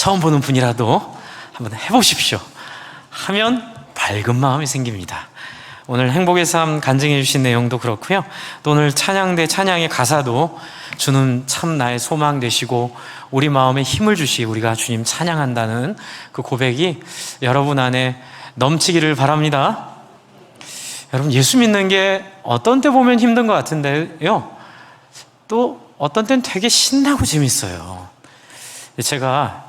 처음 보는 분이라도 한번 해보십시오. 하면 밝은 마음이 생깁니다. 오늘 행복의 삶 간증해 주신 내용도 그렇고요. 또 오늘 찬양대 찬양의 가사도 주는 참 나의 소망 되시고 우리 마음에 힘을 주시고 우리가 주님 찬양한다는 그 고백이 여러분 안에 넘치기를 바랍니다. 여러분, 예수 믿는 게 어떤 때 보면 힘든 것 같은데요, 또 어떤 때는 되게 신나고 재밌어요. 제가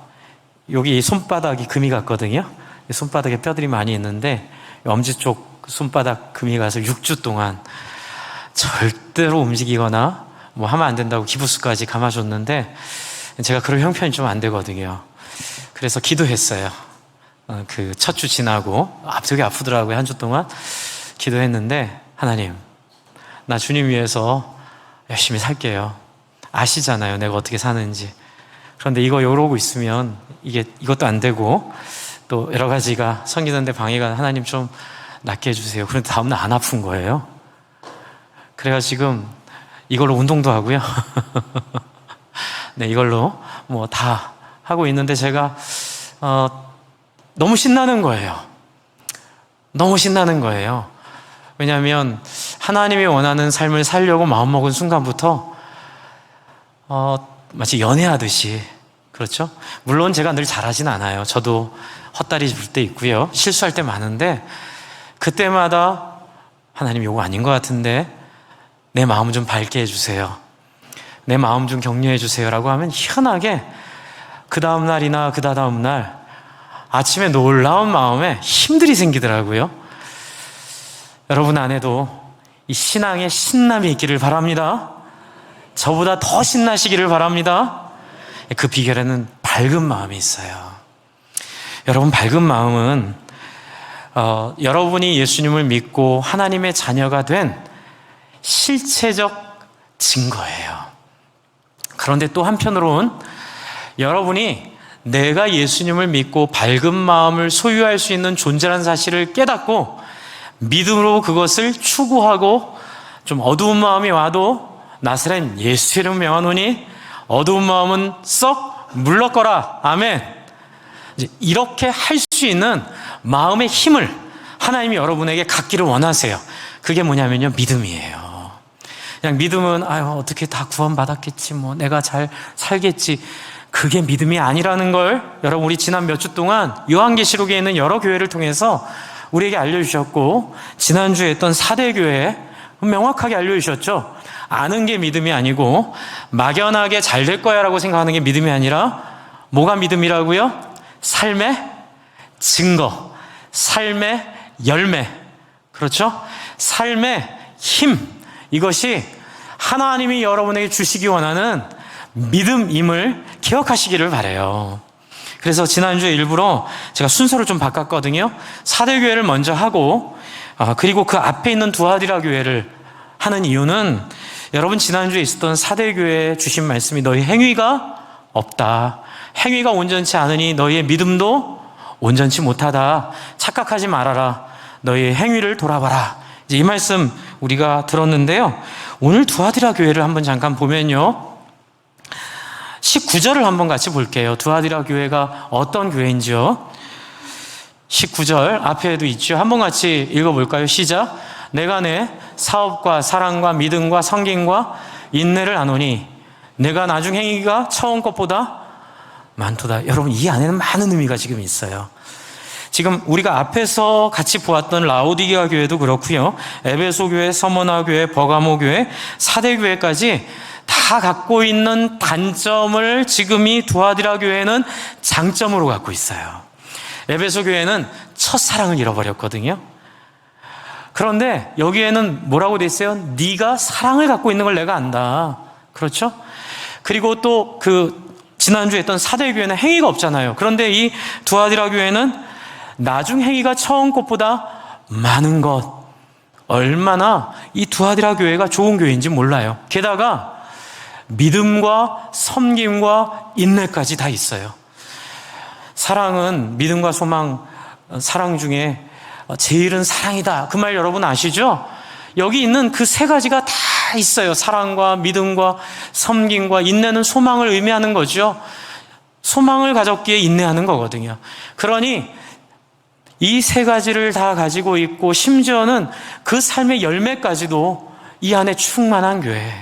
여기 손바닥이 금이 갔거든요. 손바닥에 뼈들이 많이 있는데 엄지 쪽 손바닥 금이 가서 6주 동안 절대로 움직이거나 뭐 하면 안 된다고 기부스까지 감아줬는데 제가 그럴 형편이 좀 안 되거든요. 그래서 기도했어요. 그 첫 주 지나고 되게 아프더라고요. 한 주 동안 기도했는데, 하나님, 나 주님 위해서 열심히 살게요. 아시잖아요, 내가 어떻게 사는지. 그런데 이러고 있으면 이것도 안 되고 또 여러 가지가 생기는데 방해가, 하나님 좀 낫게 해주세요. 그런데 다음날 안 아픈 거예요. 그래가지고 지금 이걸로 운동도 하고요. 네, 이걸로 뭐 다 하고 있는데 제가 너무 신나는 거예요. 너무 신나는 거예요. 왜냐하면 하나님이 원하는 삶을 살려고 마음먹은 순간부터 마치 연애하듯이, 그렇죠? 물론 제가 늘 잘하진 않아요. 저도 헛다리 볼 때 있고요, 실수할 때 많은데 그때마다 하나님, 요거 아닌 것 같은데 내 마음 좀 밝게 해주세요, 내 마음 좀 격려해 주세요 라고 하면 희한하게 그 다음 날이나 그 다음 날 아침에 놀라운 마음에 힘들이 생기더라고요. 여러분 안에도 이 신앙의 신남이 있기를 바랍니다. 저보다 더 신나시기를 바랍니다. 그 비결에는 밝은 마음이 있어요. 여러분, 밝은 마음은 여러분이 예수님을 믿고 하나님의 자녀가 된 실체적 증거예요. 그런데 또 한편으로는 여러분이 내가 예수님을 믿고 밝은 마음을 소유할 수 있는 존재라는 사실을 깨닫고 믿음으로 그것을 추구하고, 좀 어두운 마음이 와도 나사렛 예수 이름 명하노니 어두운 마음은 썩 물러거라. 아멘. 이렇게 할 수 있는 마음의 힘을 하나님이 여러분에게 갖기를 원하세요. 그게 뭐냐면요, 믿음이에요. 그냥 믿음은 어떻게 다 구원받았겠지, 뭐 내가 잘 살겠지, 그게 믿음이 아니라는 걸 여러분, 우리 지난 몇 주 동안 요한계시록에 있는 여러 교회를 통해서 우리에게 알려주셨고, 지난주에 했던 사대교회 명확하게 알려주셨죠. 아는 게 믿음이 아니고 막연하게 잘 될 거야 라고 생각하는 게 믿음이 아니라 뭐가 믿음이라고요? 삶의 증거, 삶의 열매, 그렇죠? 삶의 힘, 이것이 하나님이 여러분에게 주시기 원하는 믿음임을 기억하시기를 바라요. 그래서 지난주에 일부러 제가 순서를 좀 바꿨거든요. 사대교회를 먼저 하고 그리고 그 앞에 있는 두아디라 교회를 하는 이유는, 여러분 지난주에 있었던 사대교회에 주신 말씀이 너희 행위가 없다, 행위가 온전치 않으니 너희의 믿음도 온전치 못하다, 착각하지 말아라, 너희의 행위를 돌아봐라, 이제 이 말씀 우리가 들었는데요. 오늘 두아디라 교회를 한번 잠깐 보면요, 19절을 한번 같이 볼게요. 두아디라 교회가 어떤 교회인지요. 19절 앞에도 있죠. 한번 같이 읽어볼까요? 시작. 내가 내 사업과 사랑과 믿음과 섬김과 인내를 아노니 내가 나중 행위가 처음 것보다 많도다. 여러분, 이 안에는 많은 의미가 지금 있어요. 지금 우리가 앞에서 같이 보았던 라오디게아 교회도 그렇고요, 에베소 교회, 서머나 교회, 버가모 교회, 사대 교회까지 다 갖고 있는 단점을 지금 이 두아디라 교회는 장점으로 갖고 있어요. 에베소 교회는 첫사랑을 잃어버렸거든요. 그런데 여기에는 뭐라고 돼 있어요? 네가 사랑을 갖고 있는 걸 내가 안다. 그렇죠? 그리고 또 지난주에 했던 사대 교회는 행위가 없잖아요. 그런데 이 두아디라 교회는 나중 행위가 처음 것보다 많은 것. 얼마나 이 두아디라 교회가 좋은 교회인지 몰라요. 게다가 믿음과 섬김과 인내까지 다 있어요. 사랑은 믿음과 소망, 사랑 중에 제일은 사랑이다, 그 말 여러분 아시죠? 여기 있는 그 세 가지가 다 있어요. 사랑과 믿음과 섬김과 인내는 소망을 의미하는 거죠. 소망을 가졌기에 인내하는 거거든요. 그러니 이 세 가지를 다 가지고 있고 심지어는 그 삶의 열매까지도 이 안에 충만한 교회.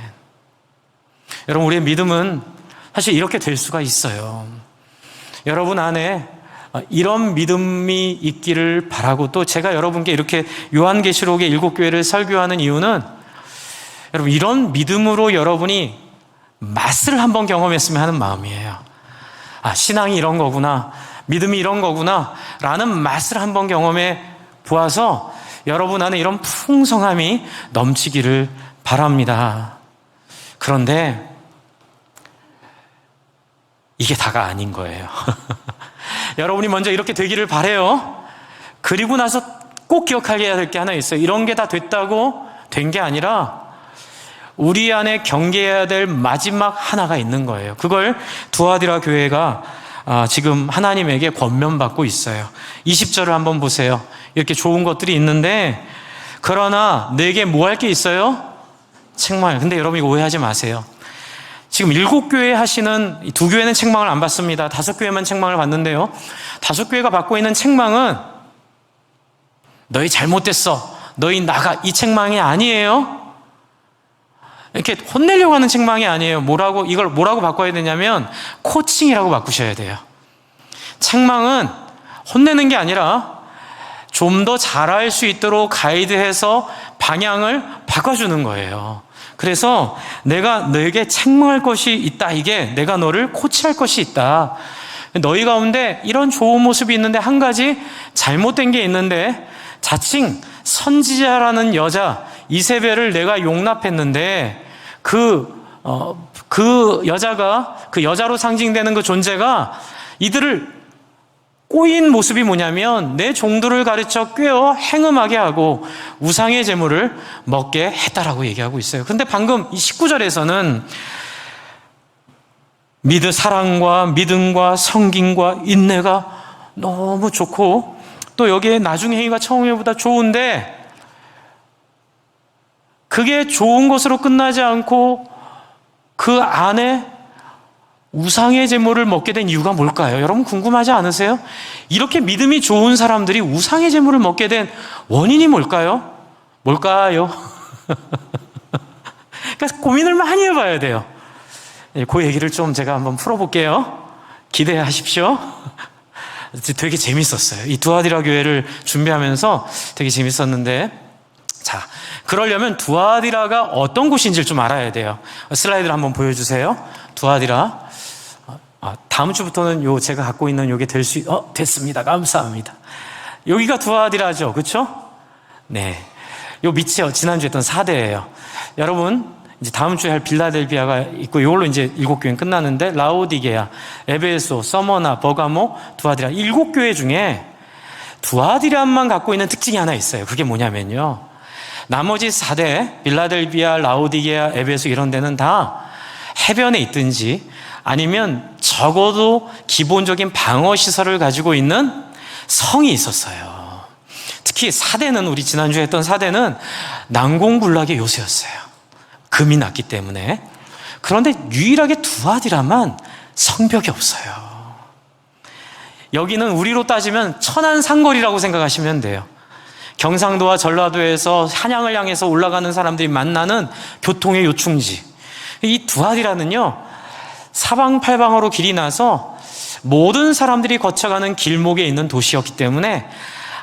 여러분, 우리의 믿음은 사실 이렇게 될 수가 있어요. 여러분 안에 이런 믿음이 있기를 바라고, 또 제가 여러분께 이렇게 요한계시록의 7교회를 설교하는 이유는 여러분, 이런 믿음으로 여러분이 맛을 한번 경험했으면 하는 마음이에요. 아, 신앙이 이런 거구나, 믿음이 이런 거구나 라는 맛을 한번 경험해 보아서 여러분 안에 이런 풍성함이 넘치기를 바랍니다. 그런데 이게 다가 아닌 거예요. 여러분이 먼저 이렇게 되기를 바라요. 그리고 나서 꼭 기억해야 될 게 하나 있어요. 이런 게 다 됐다고 된 게 아니라 우리 안에 경계해야 될 마지막 하나가 있는 거예요. 그걸 두아디라 교회가 지금 하나님에게 권면받고 있어요. 20절을 한번 보세요. 이렇게 좋은 것들이 있는데, 그러나 내게 뭐 할 게 있어요? 책망을. 근데 여러분 이거 오해하지 마세요. 지금 7교회 하시는 2교회는 책망을 안 받습니다. 5교회만 책망을 받는데요, 5교회가 받고 있는 책망은 너희 잘못됐어, 너희 나가, 이 책망이 아니에요. 이렇게 혼내려고 하는 책망이 아니에요. 이걸 뭐라고 바꿔야 되냐면 코칭이라고 바꾸셔야 돼요. 책망은 혼내는 게 아니라 좀 더 잘할 수 있도록 가이드해서 방향을 바꿔주는 거예요. 그래서 내가 너에게 책망할 것이 있다. 이게 내가 너를 코치할 것이 있다. 너희 가운데 이런 좋은 모습이 있는데 한 가지 잘못된 게 있는데, 자칭 선지자라는 여자 이세벨을 내가 용납했는데 그 여자가, 그 여자로 상징되는 그 존재가 이들을 꼬인 모습이 뭐냐면 내 종들을 가르쳐 꿰어 행음하게 하고 우상의 제물을 먹게 했다라고 얘기하고 있어요. 근데 방금 이 19절에서는 사랑과 믿음과 성김과 인내가 너무 좋고, 또 여기에 나중 행위가 처음 행위보다 좋은데, 그게 좋은 것으로 끝나지 않고 그 안에 우상의 제물을 먹게 된 이유가 뭘까요? 여러분 궁금하지 않으세요? 이렇게 믿음이 좋은 사람들이 우상의 제물을 먹게 된 원인이 뭘까요? 그러니까 고민을 많이 해봐야 돼요. 그 얘기를 좀 제가 한번 풀어볼게요. 기대하십시오. 되게 재밌었어요. 이 두아디라 교회를 준비하면서 되게 재밌었는데, 자, 그러려면 두아디라가 어떤 곳인지를 좀 알아야 돼요. 슬라이드를 한번 보여주세요. 두아디라. 다음 주부터는 제가 갖고 있는 요게 됐습니다. 감사합니다. 여기가 두아디라죠. 그렇죠? 네. 요 밑이 지난주에 했던 4대예요. 여러분, 이제 다음 주에 할 빌라델비아가 있고, 이걸로 이제 7교회는 끝나는데, 라오디게아, 에베소, 서머나, 버가모, 두아디라, 7교회 중에 두아디라만 갖고 있는 특징이 하나 있어요. 그게 뭐냐면요, 나머지 4대, 빌라델비아, 라오디게아, 에베소 이런 데는 다 해변에 있든지 아니면 적어도 기본적인 방어 시설을 가지고 있는 성이 있었어요. 특히 4대는, 우리 지난주에 했던 4대는 난공불락의 요새였어요. 금이 났기 때문에. 그런데 유일하게 두아디라만 성벽이 없어요. 여기는 우리로 따지면 천안상거리라고 생각하시면 돼요. 경상도와 전라도에서 한양을 향해서 올라가는 사람들이 만나는 교통의 요충지. 이 두아디라는요, 사방팔방으로 길이 나서 모든 사람들이 거쳐가는 길목에 있는 도시였기 때문에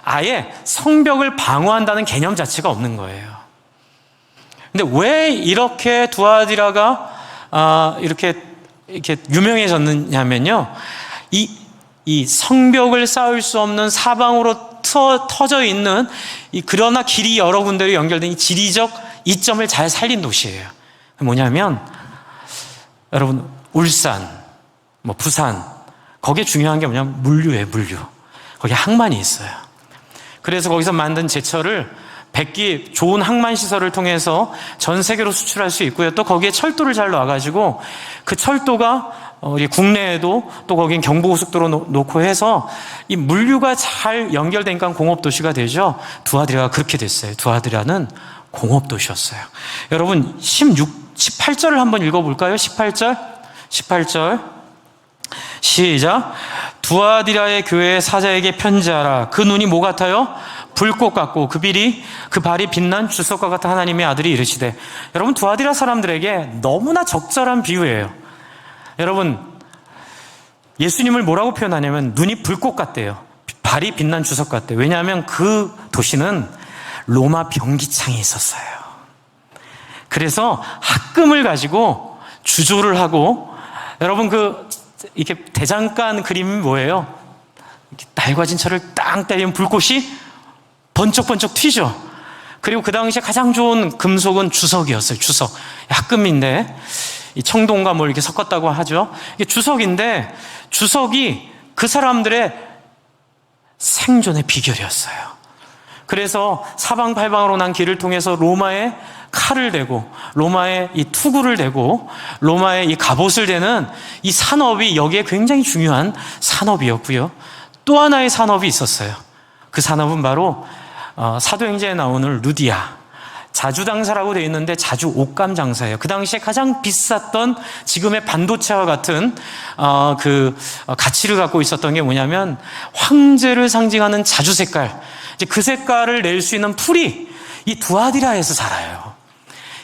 아예 성벽을 방어한다는 개념 자체가 없는 거예요. 근데 왜 이렇게 두아디라가 이렇게 유명해졌느냐면요, 이 성벽을 쌓을 수 없는 사방으로 터져 있는, 그러나 길이 여러 군데로 연결된 이 지리적 이점을 잘 살린 도시예요. 뭐냐면, 여러분, 울산, 부산, 거기에 중요한 게 뭐냐면 물류예요, 물류. 거기 항만이 있어요. 그래서 거기서 만든 제철을 좋은 항만 시설을 통해서 전 세계로 수출할 수 있고요. 또 거기에 철도를 잘 놔가지고 그 철도가 우리 국내에도, 또 거긴 경부고속도로 놓고 해서 이 물류가 잘 연결되니까 공업도시가 되죠. 두아디라가 그렇게 됐어요. 두아디라는 공업도시였어요. 여러분, 18절을 한번 읽어볼까요? 18절. 시작. 두아디라의 교회 사자에게 편지하라. 그 눈이 뭐 같아요? 불꽃 같고 그 발이 빛난 주석과 같은 하나님의 아들이 이르시되. 여러분, 두아디라 사람들에게 너무나 적절한 비유예요. 여러분, 예수님을 뭐라고 표현하냐면 눈이 불꽃 같대요. 발이 빛난 주석 같대요. 왜냐하면 그 도시는 로마 병기창이 있었어요. 그래서 합금을 가지고 주조를 하고, 여러분 이렇게 대장간 그림이 뭐예요? 이렇게 달궈진 철을 땅 때리면 불꽃이 번쩍번쩍 튀죠. 그리고 그 당시에 가장 좋은 금속은 주석이었어요. 주석. 합금인데 이 청동과 뭘 이렇게 섞었다고 하죠. 이게 주석인데, 주석이 그 사람들의 생존의 비결이었어요. 그래서 사방팔방으로 난 길을 통해서 로마의 칼을 대고, 로마의 이 투구를 대고, 로마의 이 갑옷을 대는 이 산업이 여기에 굉장히 중요한 산업이었고요. 또 하나의 산업이 있었어요. 그 산업은 바로 사도행전에 나오는 루디아, 자주장사라고 되어 있는데 자주 옷감 장사예요. 그 당시에 가장 비쌌던, 지금의 반도체와 같은 그 가치를 갖고 있었던 게 뭐냐면 황제를 상징하는 자주 색깔, 이제 그 색깔을 낼 수 있는 풀이 이 두아디라에서 자라요.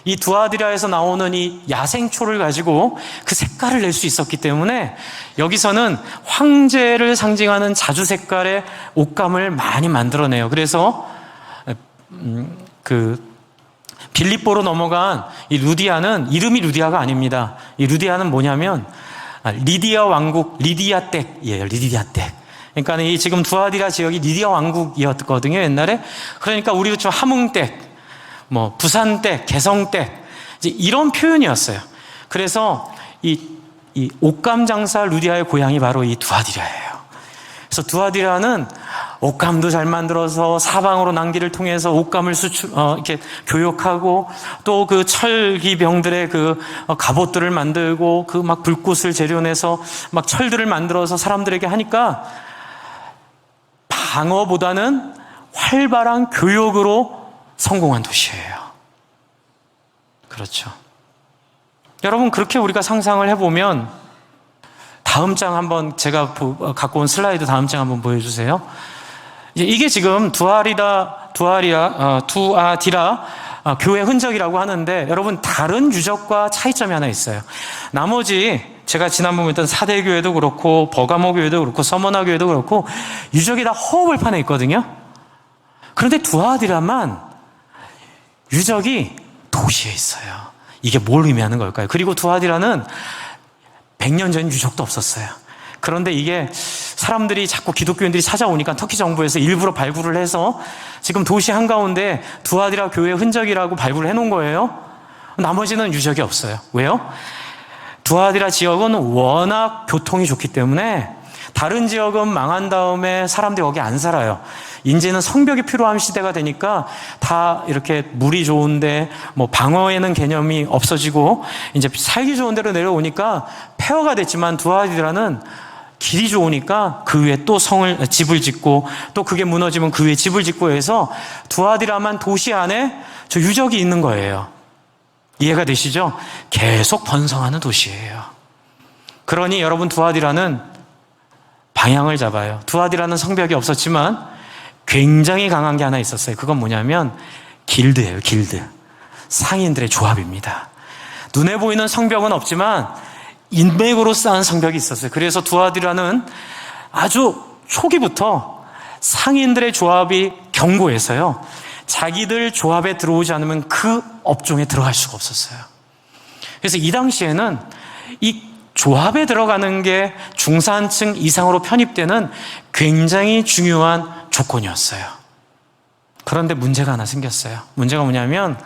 이 두아디라에서 나오는 이 야생초를 가지고 그 색깔을 낼 수 있었기 때문에 여기서는 황제를 상징하는 자주 색깔의 옷감을 많이 만들어내요. 그래서 빌립보로 넘어간 이 루디아는, 이름이 루디아가 아닙니다. 이 루디아는 뭐냐면 리디아 왕국, 리디아 댁이에요. 리디아 댁. 그러니까 이 지금 두아디라 지역이 리디아 왕국이었거든요, 옛날에. 그러니까 우리도 좀 함흥댁, 뭐 부산댁, 개성댁, 이제 이런 표현이었어요. 그래서 이 옷감 장사 루디아의 고향이 바로 이 두아디라예요. 그래서 두아디라는 옷감도 잘 만들어서 사방으로 난기를 통해서 옷감을 이렇게 교역하고, 또 그 철기병들의 그 갑옷들을 만들고, 그 막 불꽃을 재련해서 막 철들을 만들어서 사람들에게 하니까 방어보다는 활발한 교역으로 성공한 도시예요. 그렇죠. 여러분, 그렇게 우리가 상상을 해보면, 다음 장 한번, 제가 갖고 온 슬라이드 다음 장 한번 보여주세요. 이게 지금 두아디라 교회 흔적이라고 하는데, 여러분, 다른 유적과 차이점이 하나 있어요. 나머지 제가 지난번에 했던 사대교회도 그렇고 버가모 교회도 그렇고 서머나 교회도 그렇고 유적이 다 허허벌판에 있거든요. 그런데 두아디라만 유적이 도시에 있어요. 이게 뭘 의미하는 걸까요? 그리고 두아디라는 100년 전 유적도 없었어요. 그런데 이게 사람들이 자꾸 기독교인들이 찾아오니까 터키 정부에서 일부러 발굴을 해서 지금 도시 한가운데 두아디라 교회 흔적이라고 발굴을 해놓은 거예요. 나머지는 유적이 없어요. 왜요? 두아디라 지역은 워낙 교통이 좋기 때문에 다른 지역은 망한 다음에 사람들이 거기 안 살아요. 이제는 성벽이 필요한 시대가 되니까 다 이렇게 물이 좋은데 뭐 방어에는 개념이 없어지고 이제 살기 좋은 데로 내려오니까 폐허가 됐지만, 두아디라는 길이 좋으니까 그 위에 또 집을 짓고, 또 그게 무너지면 그 위에 집을 짓고 해서 두아디라만 도시 안에 저 유적이 있는 거예요. 이해가 되시죠? 계속 번성하는 도시예요. 그러니 여러분, 두아디라는 방향을 잡아요. 두아디라는 성벽이 없었지만 굉장히 강한 게 하나 있었어요. 그건 뭐냐면 길드예요. 길드. 상인들의 조합입니다. 눈에 보이는 성벽은 없지만 인맥으로 쌓은 성벽이 있었어요. 그래서 두아디라는 아주 초기부터 상인들의 조합이 견고해서요, 자기들 조합에 들어오지 않으면 그 업종에 들어갈 수가 없었어요. 그래서 이 당시에는 이 조합에 들어가는 게 중산층 이상으로 편입되는 굉장히 중요한 조건이었어요. 그런데 문제가 하나 생겼어요. 문제가 뭐냐면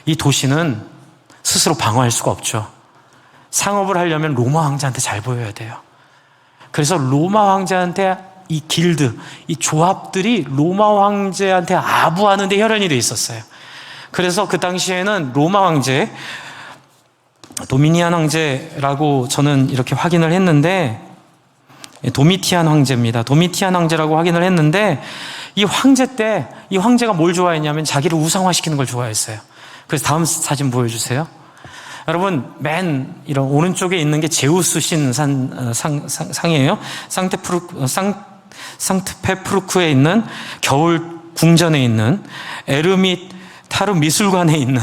이 도시는 스스로 방어할 수가 없죠. 상업을 하려면 로마 황제한테 잘 보여야 돼요. 그래서 로마 황제한테 이 길드, 이 조합들이 로마 황제한테 아부하는 데 혈연이 돼 있었어요. 그래서 그 당시에는 로마 황제, 도미니안 황제라고 저는 이렇게 확인을 했는데, 도미티안 황제입니다. 도미티안 황제라고 확인을 했는데, 이 황제 때 이 황제가 뭘 좋아했냐면 자기를 우상화시키는 걸 좋아했어요. 그래서 다음 사진 보여주세요. 여러분, 맨 이런 오른쪽에 있는 게 제우스 신 상이에요. 상트페푸르크에 있는 겨울 궁전에 있는 에르미타르 미술관에 있는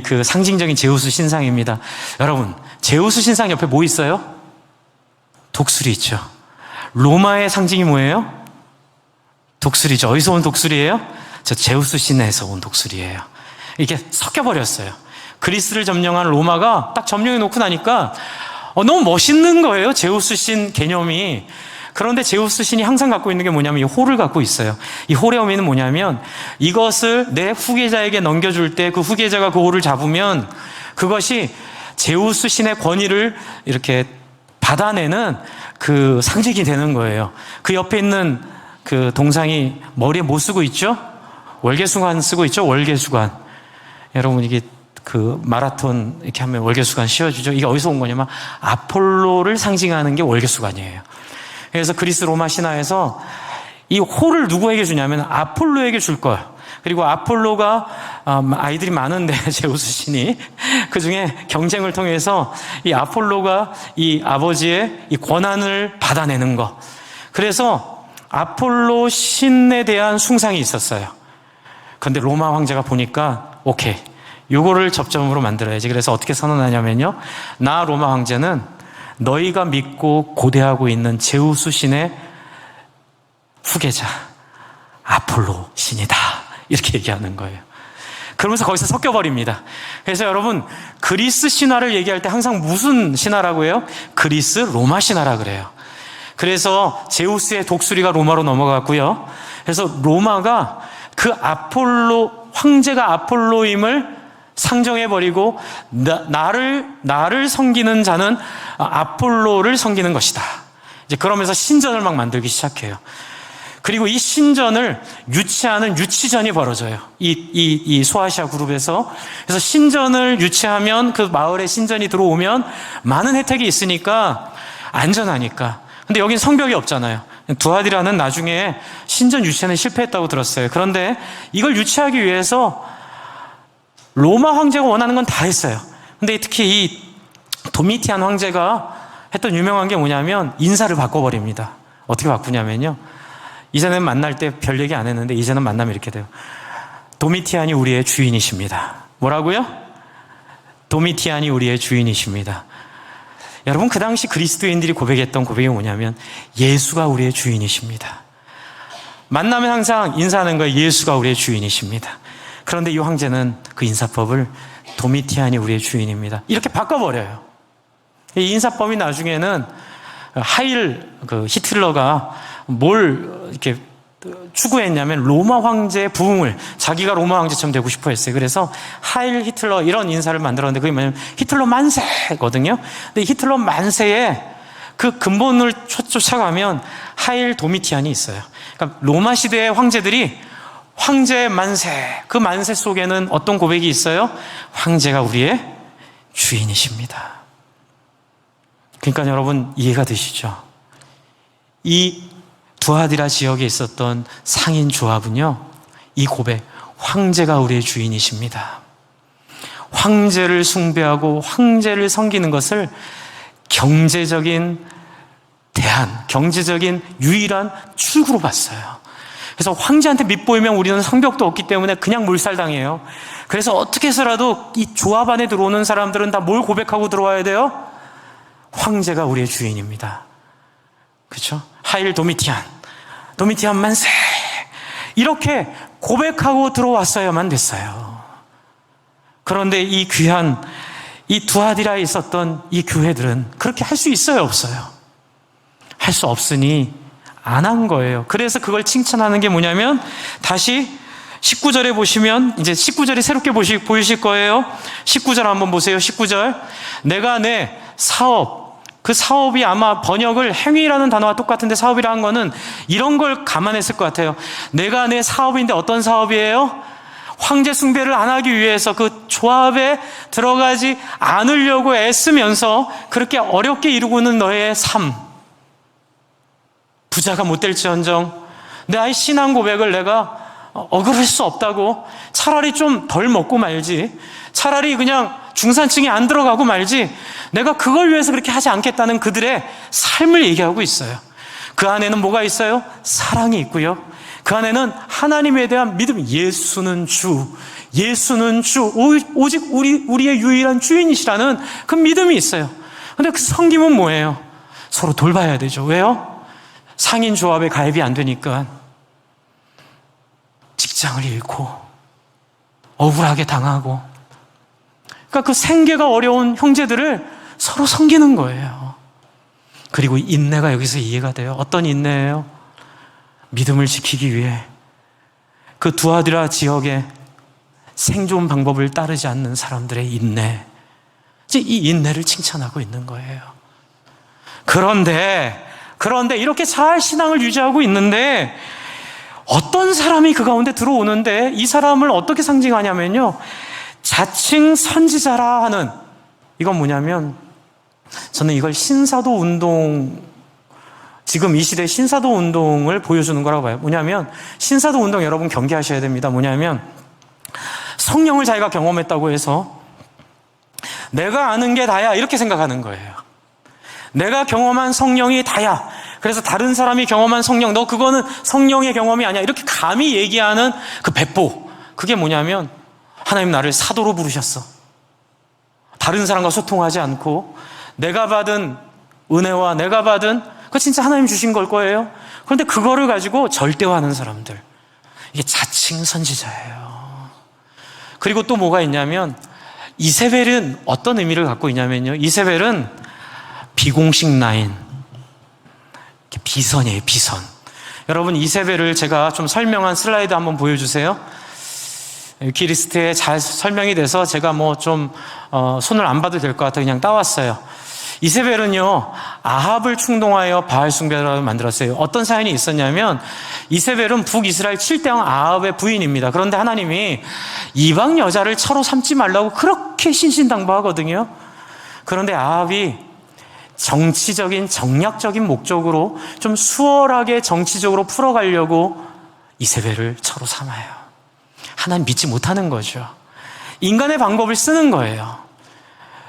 그 상징적인 제우스 신상입니다. 여러분, 제우스 신상 옆에 뭐 있어요? 독수리 있죠. 로마의 상징이 뭐예요? 독수리죠. 어디서 온 독수리예요? 저 제우스 신에서 온 독수리예요. 이게 섞여버렸어요. 그리스를 점령한 로마가 딱 점령해 놓고 나니까 너무 멋있는 거예요. 제우스 신 개념이. 그런데 제우스 신이 항상 갖고 있는 게 뭐냐면 이 호를 갖고 있어요. 이 홀의 의미는 뭐냐면 이것을 내 후계자에게 넘겨줄 때 그 후계자가 그 홀을 잡으면 그것이 제우스 신의 권위를 이렇게 받아내는 그 상징이 되는 거예요. 그 옆에 있는 그 동상이 머리에 뭐 쓰고 있죠? 월계수관 쓰고 있죠? 월계수관. 여러분, 이게 그 마라톤 이렇게 하면 월계수관 씌워주죠? 이게 어디서 온 거냐면 아폴로를 상징하는 게 월계수관이에요. 그래서 그리스 로마 신화에서 이 호를 누구에게 주냐면 아폴로에게 줄 거예요. 그리고 아폴로가 아이들이 많은데 제우스 신이 그 중에 경쟁을 통해서 이 아폴로가 이 아버지의 이 권한을 받아내는 거. 그래서 아폴로 신에 대한 숭상이 있었어요. 그런데 로마 황제가 보니까 오케이, 요거를 접점으로 만들어야지. 그래서 어떻게 선언하냐면요, 나 로마 황제는 너희가 믿고 고대하고 있는 제우스 신의 후계자 아폴로 신이다, 이렇게 얘기하는 거예요. 그러면서 거기서 섞여버립니다. 그래서 여러분, 그리스 신화를 얘기할 때 항상 무슨 신화라고 해요? 그리스 로마 신화라 그래요. 그래서 제우스의 독수리가 로마로 넘어갔고요. 그래서 로마가 그 아폴로, 황제가 아폴로임을 상정해버리고 나를 섬기는 자는 아폴로를 섬기는 것이다. 이제 그러면서 신전을 막 만들기 시작해요. 그리고 이 신전을 유치하는 유치전이 벌어져요. 이 소아시아 그룹에서. 그래서 신전을 유치하면 그 마을에 신전이 들어오면 많은 혜택이 있으니까 안전하니까. 근데 여긴 성벽이 없잖아요. 두아디라는 나중에 신전 유치에는 실패했다고 들었어요. 그런데 이걸 유치하기 위해서 로마 황제가 원하는 건 다 했어요. 근데 특히 이 도미티안 황제가 했던 유명한 게 뭐냐면 인사를 바꿔버립니다. 어떻게 바꾸냐면요, 이제는 만날 때 별 얘기 안 했는데 이제는 만나면 이렇게 돼요. 도미티안이 우리의 주인이십니다. 뭐라고요? 도미티안이 우리의 주인이십니다. 여러분, 그 당시 그리스도인들이 고백했던 고백이 뭐냐면 예수가 우리의 주인이십니다. 만나면 항상 인사하는 거예요. 예수가 우리의 주인이십니다. 그런데 이 황제는 그 인사법을 도미티안이 우리의 주인입니다, 이렇게 바꿔버려요. 이 인사법이 나중에는 그 히틀러가 뭘 이렇게 추구했냐면 로마 황제의 부흥을, 자기가 로마 황제처럼 되고 싶어 했어요. 그래서 하일 히틀러 이런 인사를 만들었는데 그게 뭐냐면 히틀러 만세거든요. 근데 히틀러 만세에 그 근본을 쫓아가면 하일 도미티안이 있어요. 그러니까 로마 시대의 황제들이 황제의 만세, 그 만세 속에는 어떤 고백이 있어요? 황제가 우리의 주인이십니다. 그러니까 여러분, 이해가 되시죠? 이 두아디라 지역에 있었던 상인 조합은요, 이 고백, 황제가 우리의 주인이십니다, 황제를 숭배하고 황제를 섬기는 것을 경제적인 대안, 경제적인 유일한 출구로 봤어요. 그래서 황제한테 밑보이면 우리는 성벽도 없기 때문에 그냥 몰살당해요. 그래서 어떻게 해서라도 이 조합 안에 들어오는 사람들은 다 뭘 고백하고 들어와야 돼요? 황제가 우리의 주인입니다. 그렇죠? 하일 도미티안 만세, 이렇게 고백하고 들어왔어야만 됐어요. 그런데 이 귀한 이 두아디라에 있었던 이 교회들은 그렇게 할 수 있어요, 없어요? 할 수 없으니 안 한 거예요. 그래서 그걸 칭찬하는 게 뭐냐면, 다시 19절에 보시면, 이제 19절이 새롭게 보이실 거예요. 19절 한번 보세요. 19절. 내가 내 사업, 그 사업이 아마 번역을 행위라는 단어와 똑같은데 사업이라 한 거는 이런 걸 감안했을 것 같아요. 내가 내 사업인데 어떤 사업이에요? 황제 숭배를 안 하기 위해서 그 조합에 들어가지 않으려고 애쓰면서 그렇게 어렵게 이루고는 너의 삶, 부자가 못 될지언정 내 신앙 고백을 내가 어그럴 수 없다고 차라리 좀 덜 먹고 말지, 차라리 그냥 중산층이 안 들어가고 말지 내가 그걸 위해서 그렇게 하지 않겠다는 그들의 삶을 얘기하고 있어요. 그 안에는 뭐가 있어요? 사랑이 있고요. 그 안에는 하나님에 대한 믿음, 예수는 주, 오직 우리의 유일한 주인이시라는 그 믿음이 있어요. 근데 그 섬김은 뭐예요? 서로 돌봐야 되죠. 왜요? 상인 조합에 가입이 안 되니까 직장을 잃고 억울하게 당하고, 그러니까 그 생계가 어려운 형제들을 서로 섬기는 거예요. 그리고 인내가 여기서 이해가 돼요. 어떤 인내예요? 믿음을 지키기 위해 그 두아디라 지역의 생존 방법을 따르지 않는 사람들의 인내, 이제 이 인내를 칭찬하고 있는 거예요. 그런데 이렇게 잘 신앙을 유지하고 있는데 어떤 사람이 그 가운데 들어오는데 이 사람을 어떻게 상징하냐면요, 자칭 선지자라 하는, 이건 뭐냐면 저는 이걸 신사도 운동, 지금 이 시대 신사도 운동을 보여주는 거라고 봐요. 뭐냐면 신사도 운동 여러분 경계하셔야 됩니다. 뭐냐면 성령을 자기가 경험했다고 해서 내가 아는 게 다야 이렇게 생각하는 거예요. 내가 경험한 성령이 다야, 그래서 다른 사람이 경험한 성령, 너 그거는 성령의 경험이 아니야, 이렇게 감히 얘기하는 그 배포, 그게 뭐냐면 하나님 나를 사도로 부르셨어. 다른 사람과 소통하지 않고 내가 받은 은혜와 내가 받은 그거 진짜 하나님 주신 걸 거예요. 그런데 그거를 가지고 절대화하는 사람들, 이게 자칭 선지자예요. 그리고 또 뭐가 있냐면 이세벨은 어떤 의미를 갖고 있냐면요, 이세벨은 비공식 라인, 비선이에요, 비선. 여러분, 이세벨을 제가 좀 설명한 슬라이드 한번 보여주세요. 기리스트에 잘 설명이 돼서 제가 뭐 좀 손을 안 봐도 될 것 같아 그냥 따왔어요. 이세벨은요, 아합을 충동하여 바알 숭배를 만들었어요. 어떤 사연이 있었냐면 이세벨은 북이스라엘 7대왕 아합의 부인입니다. 그런데 하나님이 이방 여자를 처로 삼지 말라고 그렇게 신신당부하거든요. 그런데 아합이 정치적인 정략적인 목적으로 좀 수월하게 정치적으로 풀어가려고 이세벨을 처로 삼아요. 하나님 믿지 못하는 거죠. 인간의 방법을 쓰는 거예요.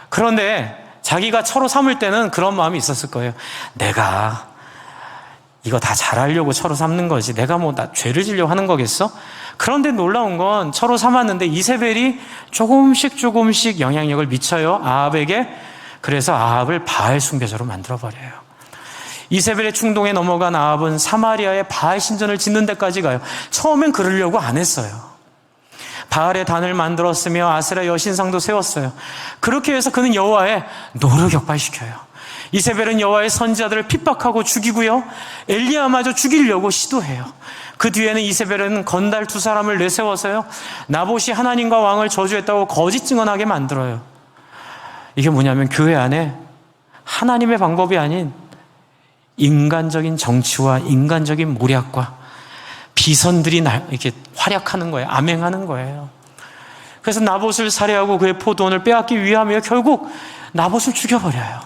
그런데 자기가 처로 삼을 때는 그런 마음이 있었을 거예요. 내가 이거 다 잘하려고 처로 삼는 거지, 내가 뭐 나 죄를 지려고 하는 거겠어? 그런데 놀라운 건 처로 삼았는데 이세벨이 조금씩 영향력을 미쳐요, 아합에게. 그래서 아합을 바알 숭배자로 만들어버려요. 이세벨의 충동에 넘어간 아합은 사마리아에 바알 신전을 짓는 데까지 가요. 처음엔 그러려고 안 했어요. 바알의 단을 만들었으며 아세라 여신상도 세웠어요. 그렇게 해서 그는 여호와의 노를 격발시켜요. 이세벨은 여호와의 선지자들을 핍박하고 죽이고요, 엘리야마저 죽이려고 시도해요. 그 뒤에는 이세벨은 건달 2사람을 내세워서요, 나봇이 하나님과 왕을 저주했다고 거짓 증언하게 만들어요. 이게 뭐냐면 교회 안에 하나님의 방법이 아닌 인간적인 정치와 인간적인 모략과 비선들이 이렇게 활약하는 거예요. 암행하는 거예요. 그래서 나봇을 살해하고 그의 포도원을 빼앗기 위하며 결국 나봇을 죽여버려요.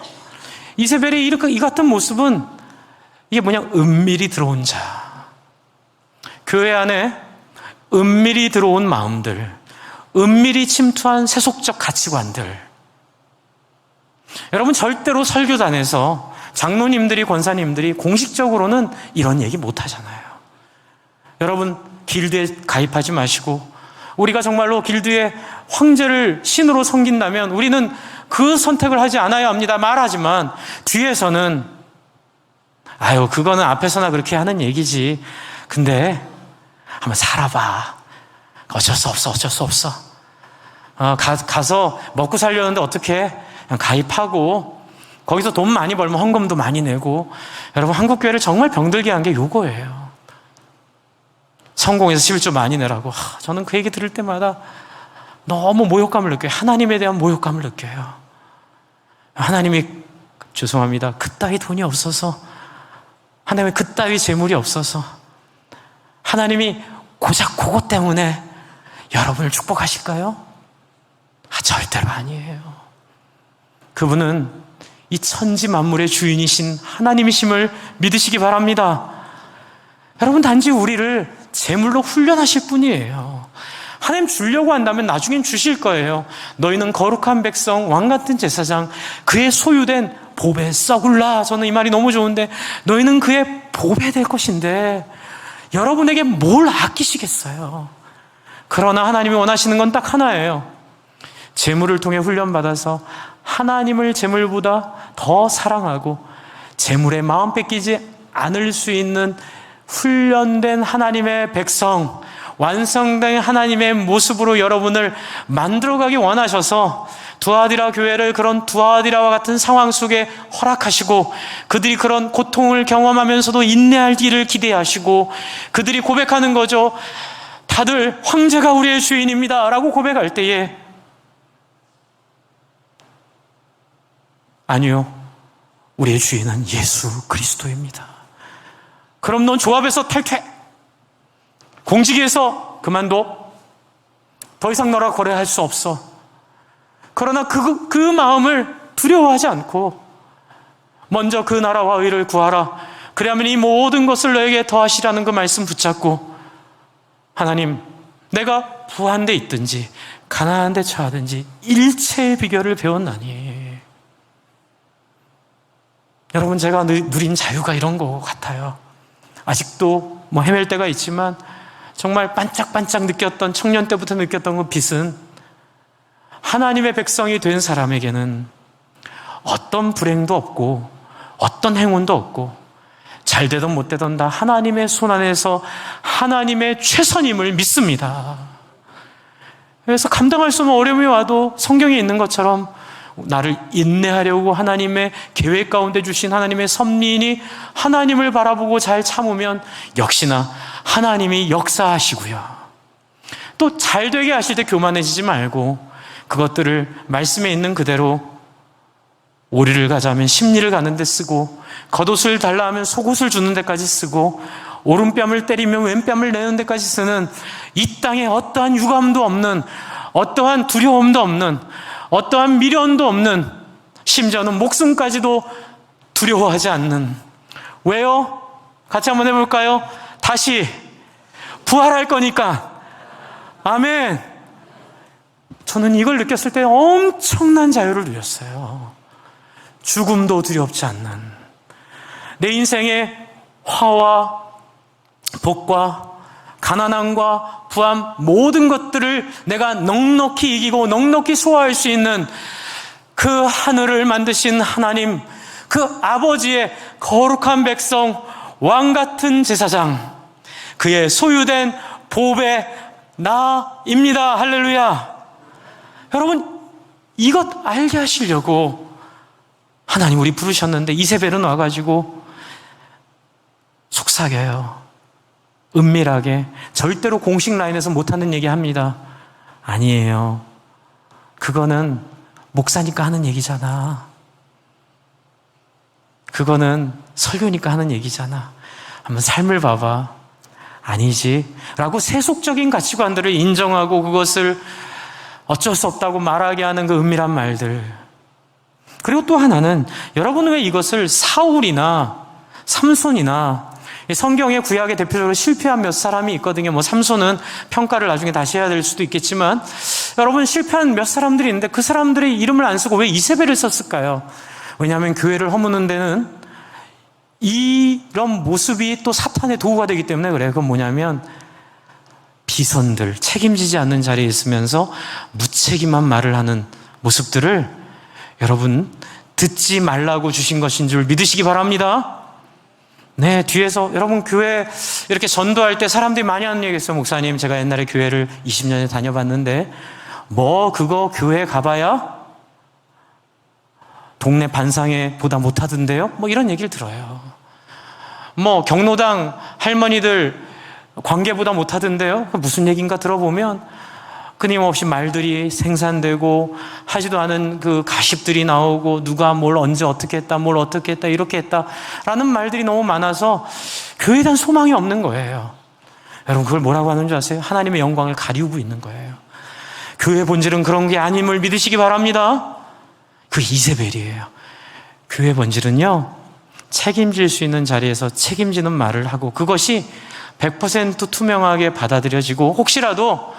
이세벨의 이 같은 모습은 이게 뭐냐, 은밀히 들어온 자. 교회 안에 은밀히 들어온 마음들, 은밀히 침투한 세속적 가치관들. 여러분, 절대로 설교단에서 장로님들이, 권사님들이 공식적으로는 이런 얘기 못 하잖아요. 여러분, 길드에 가입하지 마시고, 우리가 정말로 길드의 황제를 신으로 섬긴다면 우리는 그 선택을 하지 않아야 합니다 말하지만 뒤에서는 아유, 그거는 앞에서나 그렇게 하는 얘기지, 근데 한번 살아봐, 어쩔 수 없어. 가서 먹고 살려는데 어떻게, 그냥 가입하고 거기서 돈 많이 벌면 헌금도 많이 내고. 여러분, 한국교회를 정말 병들게 한 게 요거예요. 성공해서 11조 많이 내라고. 저는 그 얘기 들을 때마다 너무 모욕감을 느껴요. 하나님에 대한 모욕감을 느껴요. 하나님이, 죄송합니다, 그따위 돈이 없어서, 하나님이 그따위 재물이 없어서 하나님이 고작 그것 때문에 여러분을 축복하실까요? 절대로 아니에요. 그분은 이 천지 만물의 주인이신 하나님이심을 믿으시기 바랍니다. 여러분, 단지 우리를 제물로 훈련하실 뿐이에요. 하나님 주려고 한다면 나중엔 주실 거예요. 너희는 거룩한 백성, 왕같은 제사장, 그의 소유된 보배 썩을라. 저는 이 말이 너무 좋은데, 너희는 그의 보배 될 것인데 여러분에게 뭘 아끼시겠어요? 그러나 하나님이 원하시는 건 딱 하나예요. 재물을 통해 훈련받아서 하나님을 재물보다 더 사랑하고 재물에 마음 뺏기지 않을 수 있는 훈련된 하나님의 백성, 완성된 하나님의 모습으로 여러분을 만들어가기 원하셔서 두아디라 교회를 그런 두아디라와 같은 상황 속에 허락하시고, 그들이 그런 고통을 경험하면서도 인내하기를 기대하시고, 그들이 고백하는 거죠. 다들 황제가 우리의 주인입니다 라고 고백할 때에, 아니요, 우리의 주인은 예수 그리스도입니다. 그럼 넌 조합에서 탈퇴, 공직에서 그만둬, 더 이상 너랑 거래할 수 없어. 그러나 그 마음을 두려워하지 않고 먼저 그 나라와 의를 구하라. 그리하면 이 모든 것을 너에게 더하시라는 그 말씀 붙잡고, 하나님, 내가 부한 데 있든지 가난한 데 처하든지 일체의 비결을 배웠나니. 여러분, 제가 누린 자유가 이런 것 같아요. 아직도 헤맬 때가 있지만 정말 반짝반짝 느꼈던, 청년 때부터 느꼈던 그 빛은, 하나님의 백성이 된 사람에게는 어떤 불행도 없고 어떤 행운도 없고 잘 되든 못 되든 다 하나님의 손 안에서 하나님의 최선임을 믿습니다. 그래서 감당할 수 없는 어려움이 와도 성경에 있는 것처럼 나를 인내하려고 하나님의 계획 가운데 주신 하나님의 선민이 하나님을 바라보고 잘 참으면 역시나 하나님이 역사하시고요. 또 잘 되게 하실 때 교만해지지 말고 그것들을 말씀에 있는 그대로, 오리를 가자면 심리를 가는 데 쓰고, 겉옷을 달라 하면 속옷을 주는 데까지 쓰고, 오른뺨을 때리면 왼뺨을 내는 데까지 쓰는, 이 땅에 어떠한 유감도 없는, 어떠한 두려움도 없는, 어떠한 미련도 없는, 심지어는 목숨까지도 두려워하지 않는. 왜요? 같이 한번 해볼까요? 다시 부활할 거니까. 아멘. 저는 이걸 느꼈을 때 엄청난 자유를 누렸어요. 죽음도 두렵지 않는, 내 인생의 화와 복과 가난함과 부함, 모든 것들을 내가 넉넉히 이기고 넉넉히 소화할 수 있는 그 하늘을 만드신 하나님, 그 아버지의 거룩한 백성, 왕같은 제사장, 그의 소유된 보배 나입니다. 할렐루야. 여러분, 이것 알게 하시려고 하나님 우리 부르셨는데 이세벨은 와가지고 속삭여요. 은밀하게, 절대로 공식 라인에서 못하는 얘기 합니다. 아니에요. 그거는 목사니까 하는 얘기잖아. 그거는 설교니까 하는 얘기잖아. 한번 삶을 봐봐. 아니지 라고 세속적인 가치관들을 인정하고 그것을 어쩔 수 없다고 말하게 하는 그 은밀한 말들. 그리고 또 하나는, 여러분은 왜 이것을 사울이나 삼손이나, 성경의 구약의 대표적으로 실패한 몇 사람이 있거든요. 삼손은 평가를 나중에 다시 해야 될 수도 있겠지만, 여러분, 실패한 몇 사람들이 있는데 그 사람들의 이름을 안 쓰고 왜 이세벨을 썼을까요? 왜냐하면 교회를 허무는 데는 이런 모습이 또 사탄의 도구가 되기 때문에 그래요. 그건 뭐냐면, 비선들, 책임지지 않는 자리에 있으면서 무책임한 말을 하는 모습들을 여러분 듣지 말라고 주신 것인 줄 믿으시기 바랍니다. 네, 뒤에서 여러분 교회 이렇게 전도할 때 사람들이 많이 하는 얘기 있어요. 목사님, 제가 옛날에 교회를 20년에 다녀봤는데 그거 교회 가봐야 동네 반상회 보다 못하던데요? 이런 얘기를 들어요. 경로당 할머니들 관계보다 못하던데요? 무슨 얘기인가 들어보면 끊임없이 말들이 생산되고 하지도 않은 그 가십들이 나오고, 누가 뭘 언제 어떻게 했다, 뭘 어떻게 했다, 이렇게 했다 라는 말들이 너무 많아서 교회에 대한 소망이 없는 거예요. 여러분, 그걸 뭐라고 하는 줄 아세요? 하나님의 영광을 가리우고 있는 거예요. 교회의 본질은 그런 게 아님을 믿으시기 바랍니다. 그 이세벨이에요. 교회의 본질은요, 책임질 수 있는 자리에서 책임지는 말을 하고, 그것이 100% 투명하게 받아들여지고, 혹시라도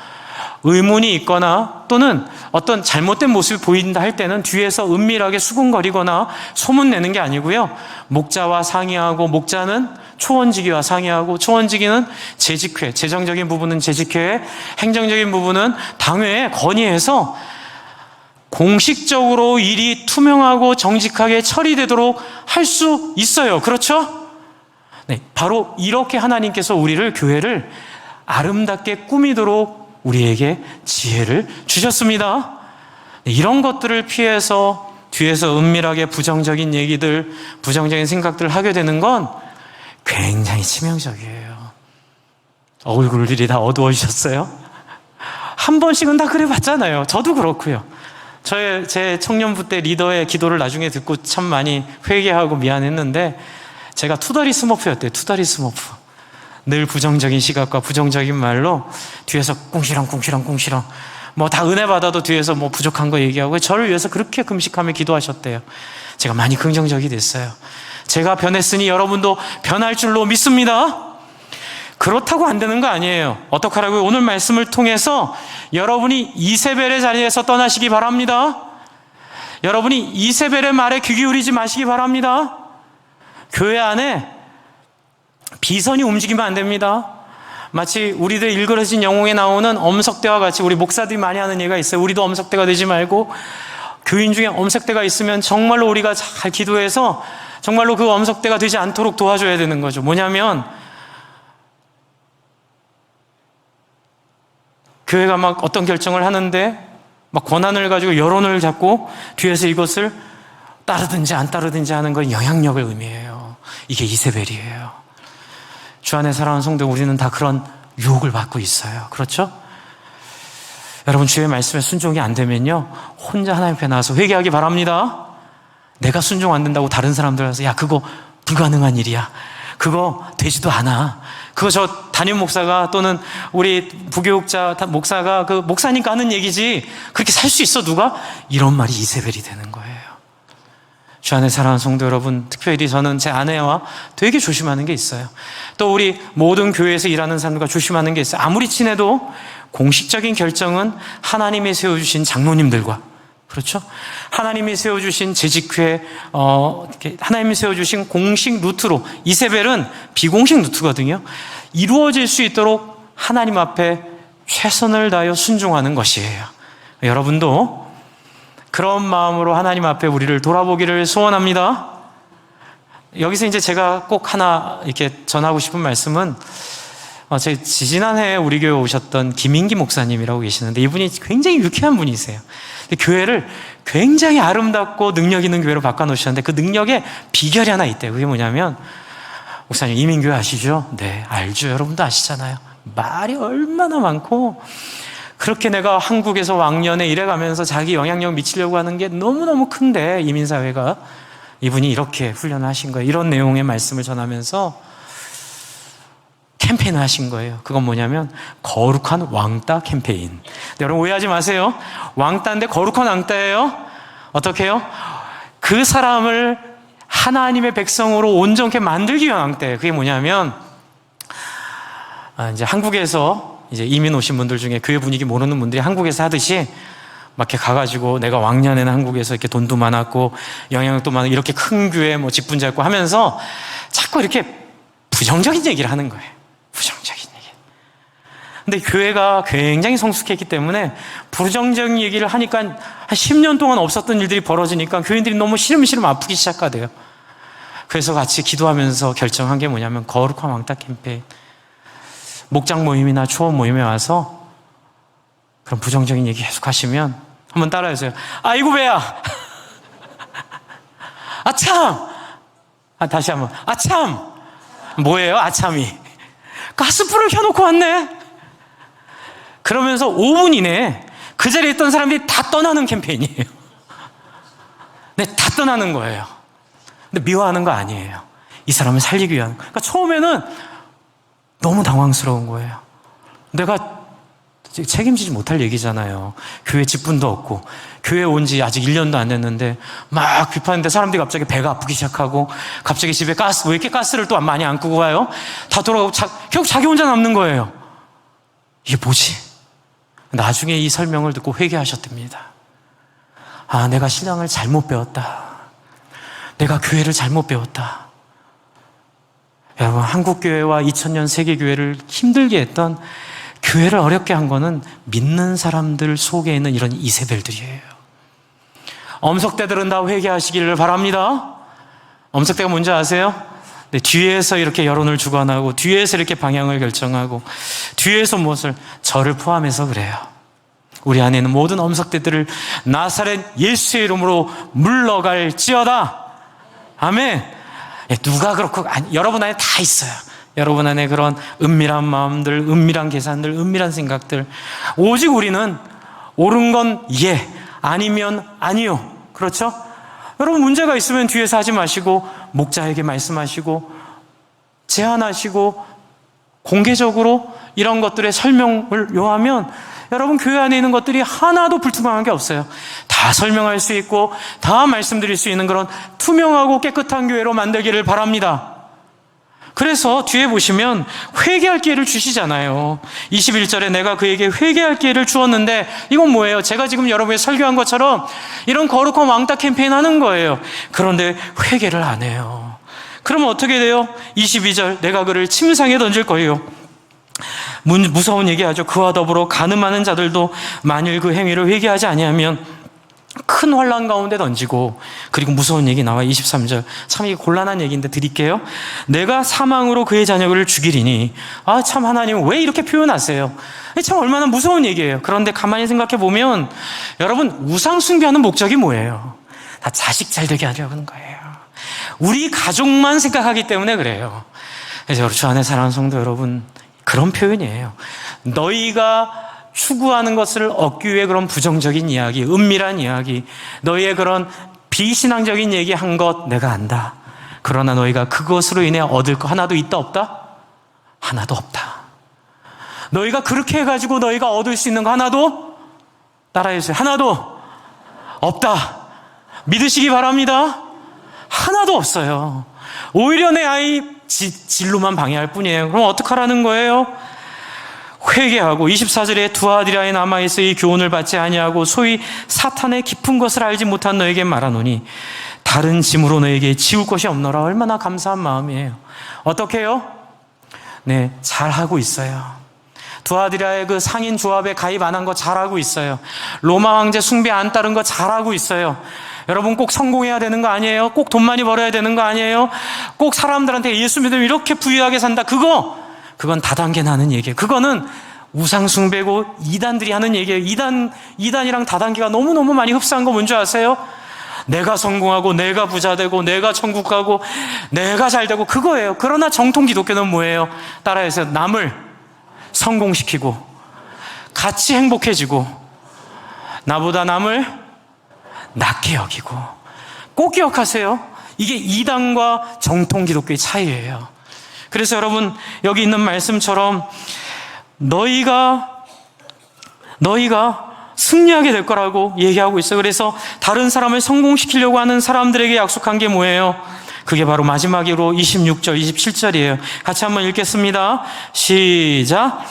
의문이 있거나 또는 어떤 잘못된 모습이 보인다 할 때는 뒤에서 은밀하게 수군거리거나 소문내는 게 아니고요. 목자와 상의하고, 목자는 초원지기와 상의하고, 초원지기는 재직회, 재정적인 부분은 재직회에, 행정적인 부분은 당회에 건의해서 공식적으로 일이 투명하고 정직하게 처리되도록 할 수 있어요. 그렇죠? 네, 바로 이렇게 하나님께서 우리를, 교회를 아름답게 꾸미도록 우리에게 지혜를 주셨습니다. 네, 이런 것들을 피해서 뒤에서 은밀하게 부정적인 얘기들, 부정적인 생각들을 하게 되는 건 굉장히 치명적이에요. 얼굴들이 다 어두워지셨어요? 한 번씩은 다 그래 봤잖아요. 저도 그렇고요. 제 청년부 때 리더의 기도를 나중에 듣고 참 많이 회개하고 미안했는데, 제가 투덜이 스머프였대요. 투덜이 스머프. 늘 부정적인 시각과 부정적인 말로 뒤에서 꿍시렁 뭐 다 은혜 받아도 뒤에서 뭐 부족한 거 얘기하고, 저를 위해서 그렇게 금식하며 기도하셨대요. 제가 많이 긍정적이 됐어요. 제가 변했으니 여러분도 변할 줄로 믿습니다. 그렇다고 안 되는 거 아니에요. 어떡하라고요? 오늘 말씀을 통해서 여러분이 이세벨의 자리에서 떠나시기 바랍니다. 여러분이 이세벨의 말에 귀 기울이지 마시기 바랍니다. 교회 안에 비선이 움직이면 안 됩니다. 마치 우리들 일그러진 영웅에 나오는 엄석대와 같이, 우리 목사들이 많이 하는 얘기가 있어요. 우리도 엄석대가 되지 말고, 교인 중에 엄석대가 있으면 정말로 우리가 잘 기도해서 정말로 그 엄석대가 되지 않도록 도와줘야 되는 거죠. 뭐냐면, 교회가 막 어떤 결정을 하는데 막 권한을 가지고 여론을 잡고 뒤에서 이것을 따르든지 안 따르든지 하는 건 영향력을 의미해요. 이게 이세벨이에요. 주 안에 사랑하는 성도, 우리는 다 그런 유혹을 받고 있어요. 그렇죠? 여러분, 주의 말씀에 순종이 안 되면요, 혼자 하나님 앞에 나와서 회개하기 바랍니다. 내가 순종 안 된다고 다른 사람들 와서 야, 그거 불가능한 일이야, 그거 되지도 않아, 그거 저 담임 목사가 또는 우리 부교육자 목사가 그 목사니까 하는 얘기지 그렇게 살 수 있어 누가? 이런 말이 이세벨이 되는 거예요. 주 안에 사랑하는 성도 여러분, 특별히 저는 제 아내와 되게 조심하는 게 있어요. 또 우리 모든 교회에서 일하는 사람들과 조심하는 게 있어요. 아무리 친해도 공식적인 결정은 하나님이 세워주신 장로님들과, 그렇죠? 하나님이 세워주신 재직회, 하나님이 세워주신 공식 루트로, 이세벨은 비공식 루트거든요. 이루어질 수 있도록 하나님 앞에 최선을 다하여 순종하는 것이에요. 여러분도 그런 마음으로 하나님 앞에 우리를 돌아보기를 소원합니다. 여기서 이제 제가 꼭 하나 이렇게 전하고 싶은 말씀은, 제 지지난해 우리 교회 오셨던 김인기 목사님이라고 계시는데, 이분이 굉장히 유쾌한 분이세요. 교회를 굉장히 아름답고 능력 있는 교회로 바꿔놓으셨는데, 그 능력에 비결이 하나 있대요. 그게 뭐냐면, 목사님 이민교회 아시죠? 네, 알죠. 여러분도 아시잖아요. 말이 얼마나 많고, 그렇게 내가 한국에서 왕년에 일해가면서 자기 영향력 미치려고 하는 게 너무너무 큰데, 이민사회가, 이분이 이렇게 훈련을 하신 거예요. 이런 내용의 말씀을 전하면서 캠페인을 하신 거예요. 그건 뭐냐면 거룩한 왕따 캠페인. 여러분 오해하지 마세요. 왕따인데 거룩한 왕따예요. 어떻게 해요? 그 사람을 하나님의 백성으로 온전케 만들기 위한 왕따예요. 그게 뭐냐면, 이제 한국에서 이제 이민 오신 분들 중에 교회 분위기 모르는 분들이 한국에서 하듯이 막 이렇게 가가지고 내가 왕년에는 한국에서 이렇게 돈도 많았고 영향력도 많고 이렇게 큰 교회 뭐 직분 잡고 하면서 자꾸 이렇게 부정적인 얘기를 하는 거예요. 부정적인 얘기. 근데 교회가 굉장히 성숙했기 때문에 부정적인 얘기를 하니까 한 10년 동안 없었던 일들이 벌어지니까 교인들이 너무 시름시름 아프기 시작하대요. 그래서 같이 기도하면서 결정한 게 뭐냐면 거룩한 왕따 캠페인. 목장 모임이나 초원 모임에 와서 그런 부정적인 얘기 계속 하시면 한번 따라해주세요. 아이고 배야. 아참. 다시 한번. 아참. 뭐예요? 아참이. 가스불을 켜놓고 왔네. 그러면서 5분 이내에 그 자리에 있던 사람들이 다 떠나는 캠페인이에요. 네, 다 떠나는 거예요. 근데 미워하는 거 아니에요. 이 사람을 살리기 위한. 그러니까 처음에는 너무 당황스러운 거예요. 내가 책임지지 못할 얘기잖아요. 교회 직분도 없고 교회 온 지 아직 1년도 안 됐는데 막 비판했는데 사람들이 갑자기 배가 아프기 시작하고 갑자기 집에 왜 이렇게 가스를 또 많이 안 끄고 와요? 다 돌아가고 결국 자기 혼자 남는 거예요. 이게 뭐지? 나중에 이 설명을 듣고 회개하셨답니다. 아, 내가 신앙을 잘못 배웠다. 내가 교회를 잘못 배웠다. 여러분, 한국교회와 2000년 세계교회를 힘들게 했던, 교회를 어렵게 한 거는 믿는 사람들 속에 있는 이런 이세벨들이에요. 엄석대들은 다 회개하시기를 바랍니다. 엄석대가 뭔지 아세요? 네, 뒤에서 이렇게 여론을 주관하고, 뒤에서 이렇게 방향을 결정하고, 뒤에서 무엇을, 저를 포함해서 그래요. 우리 안에 있는 모든 엄석대들을 나사렛 예수의 이름으로 물러갈지어다. 아멘. 누가 그렇고, 아니, 여러분 안에 다 있어요. 여러분 안에 그런 은밀한 마음들, 은밀한 계산들, 은밀한 생각들. 오직 우리는 옳은 건 예, 아니면 아니요. 그렇죠? 여러분, 문제가 있으면 뒤에서 하지 마시고, 목자에게 말씀하시고, 제안하시고, 공개적으로 이런 것들의 설명을 요하면, 여러분, 교회 안에 있는 것들이 하나도 불투명한 게 없어요. 다 설명할 수 있고 다 말씀드릴 수 있는 그런 투명하고 깨끗한 교회로 만들기를 바랍니다. 그래서 뒤에 보시면 회개할 기회를 주시잖아요. 21절에 내가 그에게 회개할 기회를 주었는데, 이건 뭐예요? 제가 지금 여러분이 설교한 것처럼 이런 거룩한 왕따 캠페인 하는 거예요. 그런데 회개를 안 해요. 그러면 어떻게 돼요? 22절, 내가 그를 침상에 던질 거예요. 무서운 얘기하죠. 그와 더불어 간음하는 자들도 만일 그 행위를 회개하지 아니하면 큰 환난 가운데 던지고, 그리고 무서운 얘기 나와요. 23절. 참 이게 곤란한 얘기인데 드릴게요. 내가 사망으로 그의 자녀를 죽이리니. 아, 참 하나님은 왜 이렇게 표현하세요? 참 얼마나 무서운 얘기예요. 그런데 가만히 생각해 보면, 여러분, 우상 숭배하는 목적이 뭐예요? 다 자식 잘 되게 하려는 거예요. 우리 가족만 생각하기 때문에 그래요. 그래서 주 안에 사랑하는 성도 여러분, 그런 표현이에요. 너희가 추구하는 것을 얻기 위해 그런 부정적인 이야기, 은밀한 이야기, 너희의 그런 비신앙적인 얘기 한 것 내가 안다. 그러나 너희가 그것으로 인해 얻을 거 하나도 있다 없다? 하나도 없다. 너희가 그렇게 해가지고 너희가 얻을 수 있는 거 하나도, 따라해주세요, 하나도 없다. 믿으시기 바랍니다. 하나도 없어요. 오히려 내 아이 진로만 방해할 뿐이에요. 그럼 어떡하라는 거예요? 회개하고 24절에 두 아들이 남아있어 이 교훈을 받지 아니하고 소위 사탄의 깊은 것을 알지 못한 너에게 말하노니 다른 짐으로 너에게 지울 것이 없노라. 얼마나 감사한 마음이에요. 어떻게 해요? 네, 잘하고 있어요. 두 아들이의 그 상인 조합에 가입 안 한 거 잘하고 있어요. 로마 황제 숭배 안 따른 거 잘하고 있어요. 여러분, 꼭 성공해야 되는 거 아니에요? 꼭 돈 많이 벌어야 되는 거 아니에요? 꼭 사람들한테 예수 믿으면 이렇게 부유하게 산다. 그건 다단계나 하는 얘기예요. 그거는 우상숭배고 이단들이 하는 얘기예요. 이단이랑 다단계가 너무너무 많이 흡사한 거 뭔지 아세요? 내가 성공하고, 내가 부자 되고, 내가 천국 가고, 내가 잘 되고, 그거예요. 그러나 정통 기독교는 뭐예요? 따라해서 남을 성공시키고, 같이 행복해지고, 나보다 남을 낮게 여기고. 꼭 기억하세요. 이게 이단과 정통 기독교의 차이예요. 그래서 여러분, 여기 있는 말씀처럼 너희가 승리하게 될 거라고 얘기하고 있어요. 그래서 다른 사람을 성공시키려고 하는 사람들에게 약속한 게 뭐예요? 그게 바로 마지막으로 26절, 27절이에요. 같이 한번 읽겠습니다. 시작.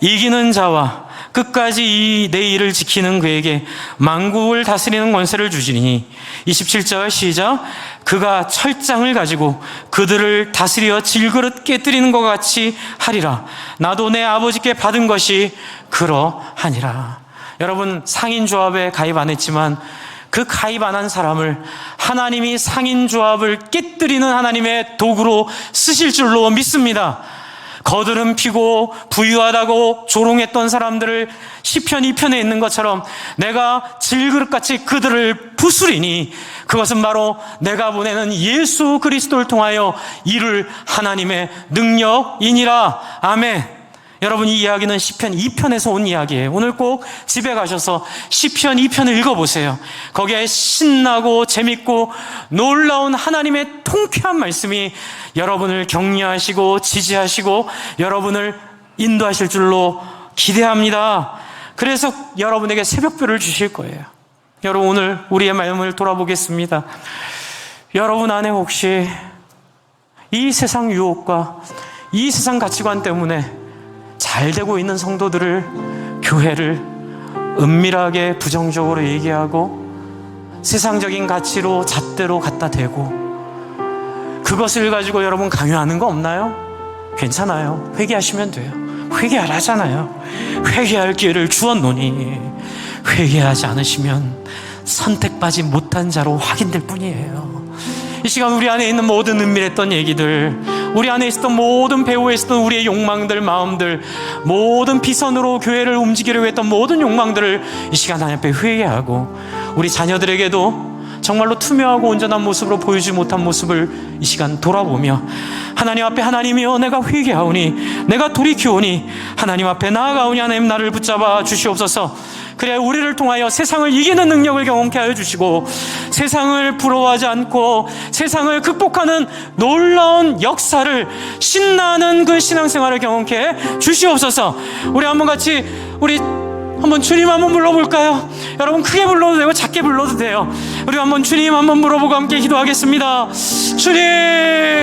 이기는 자와 끝까지 내 일을 지키는 그에게 만국을 다스리는 권세를 주시니. 27절 시작. 그가 철장을 가지고 그들을 다스려 질그릇 깨뜨리는 것 같이 하리라. 나도 내 아버지께 받은 것이 그러하니라. 여러분, 상인조합에 가입 안 했지만 그 가입 안 한 사람을 하나님이 상인조합을 깨뜨리는 하나님의 도구로 쓰실 줄로 믿습니다. 거드름 피고 부유하다고 조롱했던 사람들을 시편 2편에 있는 것처럼 내가 질그릇같이 그들을 부수리니 그것은 바로 내가 보내는 예수 그리스도를 통하여 이룰 하나님의 능력이니라. 아멘. 여러분, 이 이야기는 시편 2편에서 온 이야기예요. 오늘 꼭 집에 가셔서 시편 2편을 읽어보세요. 거기에 신나고 재밌고 놀라운 하나님의 통쾌한 말씀이 여러분을 격려하시고 지지하시고 여러분을 인도하실 줄로 기대합니다. 그래서 여러분에게 새벽별을 주실 거예요. 여러분, 오늘 우리의 마음을 돌아보겠습니다. 여러분 안에 혹시 이 세상 유혹과 이 세상 가치관 때문에 잘 되고 있는 성도들을, 교회를 은밀하게 부정적으로 얘기하고 세상적인 가치로 잣대로 갖다 대고 그것을 가지고 여러분 강요하는 거 없나요? 괜찮아요. 회개하시면 돼요. 회개하라잖아요. 회개할 기회를 주었노니 회개하지 않으시면 선택받지 못한 자로 확인될 뿐이에요. 이 시간 우리 안에 있는 모든 은밀했던 얘기들, 우리 안에 있었던 모든 배후에 있었던 우리의 욕망들, 마음들, 모든 비선으로 교회를 움직이려고 했던 모든 욕망들을 이 시간 하나님 앞에 회개하고 우리 자녀들에게도 정말로 투명하고 온전한 모습으로 보여주지 못한 모습을 이 시간 돌아보며 하나님 앞에 하나님이여 내가 회개하오니 내가 돌이키오니 하나님 앞에 나아가오니 하나님 나를 붙잡아 주시옵소서. 그래 우리를 통하여 세상을 이기는 능력을 경험케 하여 주시고 세상을 부러워하지 않고 세상을 극복하는 놀라운 역사를 신나는 그 신앙생활을 경험케 해 주시옵소서. 우리 한번 같이 우리 한번 주님 한번 불러볼까요? 여러분 크게 불러도 되고 작게 불러도 돼요. 우리 한번 주님 한번 물어보고 함께 기도하겠습니다. 주님